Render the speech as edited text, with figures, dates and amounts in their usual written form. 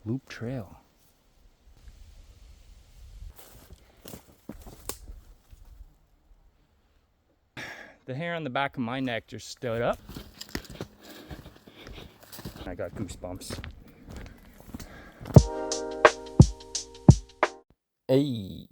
loop trail. The hair on the back of my neck just stood up. I got goosebumps. Hey.